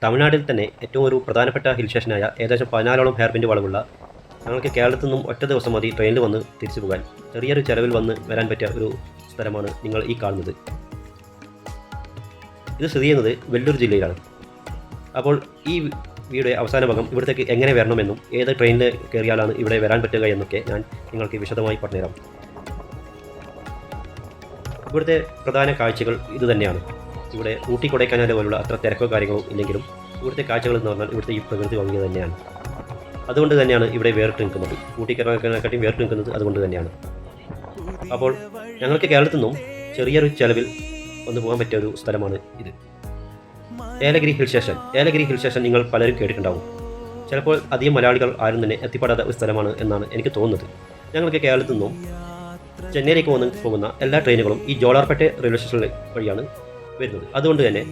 തമിഴ്നാട്ടിൽ തന്നെ ഏറ്റവും ഒരു പ്രധാനപ്പെട്ട ഹിൽ സ്റ്റേഷനായ ഏകദേശം 14ഓളം ഹെയർ പിൻ വളവുള്ള ഞങ്ങൾക്ക് കേരളത്തിൽ നിന്നും ഒറ്റ ദിവസം മതി ട്രെയിനിൽ വന്ന് തിരിച്ചു പോകാൻ ചെറിയൊരു ചിലവിൽ വരാൻ പറ്റിയ ഒരു സ്ഥലമാണ് നിങ്ങൾ ഈ കാണുന്നത്. ഇത് സ്ഥിതി ചെയ്യുന്നത് വെല്ലൂർ ജില്ലയിലാണ്. അപ്പോൾ ഈ വീഡിയോ അവസാന ഭാഗം ഇവിടത്തേക്ക് എങ്ങനെ വരണമെന്നും ഏത് ട്രെയിനിൽ കയറിയാലാണ് ഇവിടെ വരാൻ പറ്റുക എന്നൊക്കെ ഞാൻ നിങ്ങൾക്ക് വിശദമായി പറഞ്ഞുതരാം. ഇവിടുത്തെ പ്രധാന കാഴ്ചകൾ ഇതുതന്നെയാണ്. ഇവിടെ ഊട്ടി കൊടൈക്കനാൽ പോലുള്ള അത്ര തിരക്കോ കാര്യങ്ങളോ ഇല്ലെങ്കിലും ഇവിടുത്തെ കാഴ്ചകൾ എന്ന് പറഞ്ഞാൽ ഇവിടുത്തെ ഈ പ്രകൃതി ഭംഗി തന്നെയാണ്. അതുകൊണ്ട് തന്നെയാണ് ഇവിടെ വേറിട്ട് നിൽക്കുന്നത്. ഊട്ടി കൊടൈക്കനാലിനെക്കാട്ടിയും വേറിട്ട് നിൽക്കുന്നത് അതുകൊണ്ട് തന്നെയാണ്. അപ്പോൾ ഞങ്ങൾക്ക് കേരളത്തിൽ നിന്നും ചെറിയൊരു ചിലവിൽ ഒന്ന് പോകാൻ പറ്റിയ ഒരു സ്ഥലമാണ് ഇത്, ഏലഗിരി ഹിൽ സ്റ്റേഷൻ. ഏലഗിരി ഹിൽ സ്റ്റേഷൻ നിങ്ങൾ പലരും കേട്ടിട്ടുണ്ടാവും. ചിലപ്പോൾ അധികം മലയാളികൾ ആരും തന്നെ എത്തിപ്പെടാത്ത ഒരു സ്ഥലമാണ് എന്നാണ് എനിക്ക് തോന്നുന്നത്. ഞങ്ങൾക്ക് കേരളത്തിൽ നിന്നും ചെന്നൈയിലേക്ക് പോകുന്ന എല്ലാ ട്രെയിനുകളും ഈ ജോലാർപേട്ട റെയിൽവേ സ്റ്റേഷനിൽ വഴിയാണ് വരുന്നത്. അതുകൊണ്ട് തന്നെ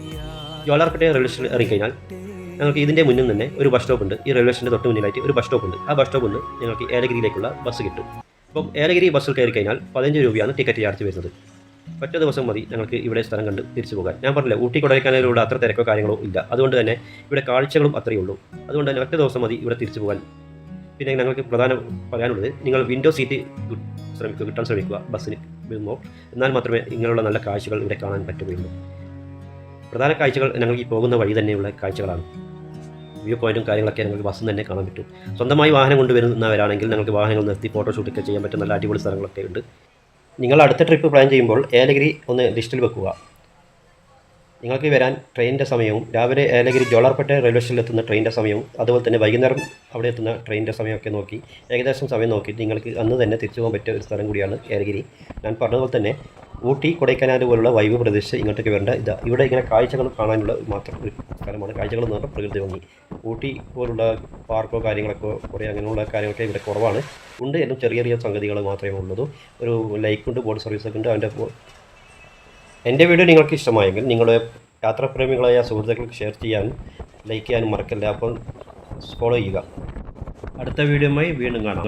ജോലാർപേട്ട റെയിൽവേ സ്റ്റേഷനിൽ ഇറങ്ങിക്കഴിഞ്ഞാൽ ഞങ്ങൾക്ക് ഇതിൻ്റെ മുന്നിൽ തന്നെ ഒരു ബസ് സ്റ്റോപ്പ് ഉണ്ട്. ഈ റെയിൽവേ സ്റ്റേഷൻ്റെ തൊട്ട് മുന്നിലായിട്ട് ഒരു ബസ് സ്റ്റോപ്പ് ഉണ്ട്. ആ ബസ് സ്റ്റോപ്പിൽ നിന്ന് ഞങ്ങൾക്ക് ഏലഗിരിയിലേക്കുള്ള ബസ് കിട്ടും. അപ്പം ഏലഗിരി ബസ്സിൽ കയറി കഴിഞ്ഞാൽ 15 രൂപയാണ് ടിക്കറ്റ് ചാർജ് വരുന്നത്. ഒറ്റ ദിവസം മതി ഞങ്ങൾക്ക് ഇവിടെ സ്ഥലം കണ്ട് തിരിച്ചു പോകാൻ. ഞാൻ പറഞ്ഞില്ല, ഊട്ടി കൊടൈക്കനാലിലൂടെ അത്ര തിരക്കോ കാര്യങ്ങളോ ഇല്ല. അതുകൊണ്ട് തന്നെ ഇവിടെ കാഴ്ചകളും അത്രയേ ഉള്ളൂ. അതുകൊണ്ട് തന്നെ ഒറ്റ ദിവസം മതി ഇവിടെ തിരിച്ചു പോകാൻ. പിന്നെ ഞങ്ങൾക്ക് പ്രധാനം പറയാനുള്ളത്, നിങ്ങൾ വിൻഡോ സീറ്റ് കിട്ടാൻ ശ്രമിക്കുക ബസ്സിന് വരുമ്പോൾ. എന്നാൽ മാത്രമേ ഇങ്ങനെയുള്ള നല്ല കാഴ്ചകൾ ഇവിടെ കാണാൻ പറ്റുകയുള്ളൂ. പ്രധാന കാഴ്ചകൾ ഞങ്ങൾ ഈ പോകുന്ന വഴി തന്നെയുള്ള കാഴ്ചകളാണ്. വ്യൂ പോയിന്റും കാര്യങ്ങളൊക്കെ ഞങ്ങൾക്ക് ബസ്സിൽ തന്നെ കാണാൻ പറ്റും. സ്വന്തമായി വാഹനം കൊണ്ടുവരുന്നവരാണെങ്കിൽ ഞങ്ങൾക്ക് വാഹനങ്ങൾ നിർത്തി ഫോട്ടോഷൂട്ടൊക്കെ ചെയ്യാൻ പറ്റും. നല്ല അടിപൊളി സ്ഥലങ്ങളൊക്കെ ഉണ്ട്. നിങ്ങൾ അടുത്ത ട്രിപ്പ് പ്ലാൻ ചെയ്യുമ്പോൾ ഏലഗിരി ഒന്ന് ലിസ്റ്റിൽ വെക്കുക. നിങ്ങൾക്ക് വരാൻ ട്രെയിനിൻ്റെ സമയവും രാവിലെ ഏലഗിരി ജോലാർപേട്ട റെയിൽവേ സ്റ്റേഷനിൽ എത്തുന്ന ട്രെയിനിൻ്റെ സമയവും അതുപോലെ തന്നെ വൈകുന്നേരം അവിടെ എത്തുന്ന ട്രെയിനിൻ്റെ സമയമൊക്കെ നോക്കി ഏകദേശം സമയം നോക്കിയിട്ട് നിങ്ങൾക്ക് അന്ന് തന്നെ തിരിച്ചു പോകാൻ പറ്റിയ ഒരു സ്ഥലം കൂടിയാണ് ഏലഗിരി. ഞാൻ പറഞ്ഞതുപോലെ തന്നെ ഊട്ടി കൊടൈക്കനാൽ പോലുള്ള വൈബ് പ്രദേശത്ത് ഇങ്ങോട്ടേക്ക് വരേണ്ട ഇവിടെ ഇങ്ങനെ കാഴ്ചകൾ കാണാനുള്ള മാത്രം ഒരു സ്ഥലമാണ്. കാഴ്ചകൾ എന്ന് പറഞ്ഞാൽ പ്രകൃതി ഭംഗി. ഊട്ടി പോലുള്ള പാർക്കോ കാര്യങ്ങളൊക്കെ കുറേ അങ്ങനെയുള്ള കാര്യങ്ങളൊക്കെ ഇവിടെ കുറവാണ്. ഉണ്ട് എന്നും ചെറിയ ചെറിയ സംഗതികൾ മാത്രമേ ഉള്ളൂ. ഒരു ലൈക്കുണ്ട്, ബോട്ട് സർവീസൊക്കെ ഉണ്ട്. എൻ്റെ വീഡിയോ നിങ്ങൾക്ക് ഇഷ്ടമായെങ്കിൽ നിങ്ങളുടെ യാത്രാപ്രേമികളായ സുഹൃത്തുക്കൾക്ക് ഷെയർ ചെയ്യാനും ലൈക്ക് ചെയ്യാനും മറക്കല്ല. അപ്പോൾ ഫോളോ ചെയ്യുക. അടുത്ത വീഡിയോയുമായി വീണ്ടും കാണാം.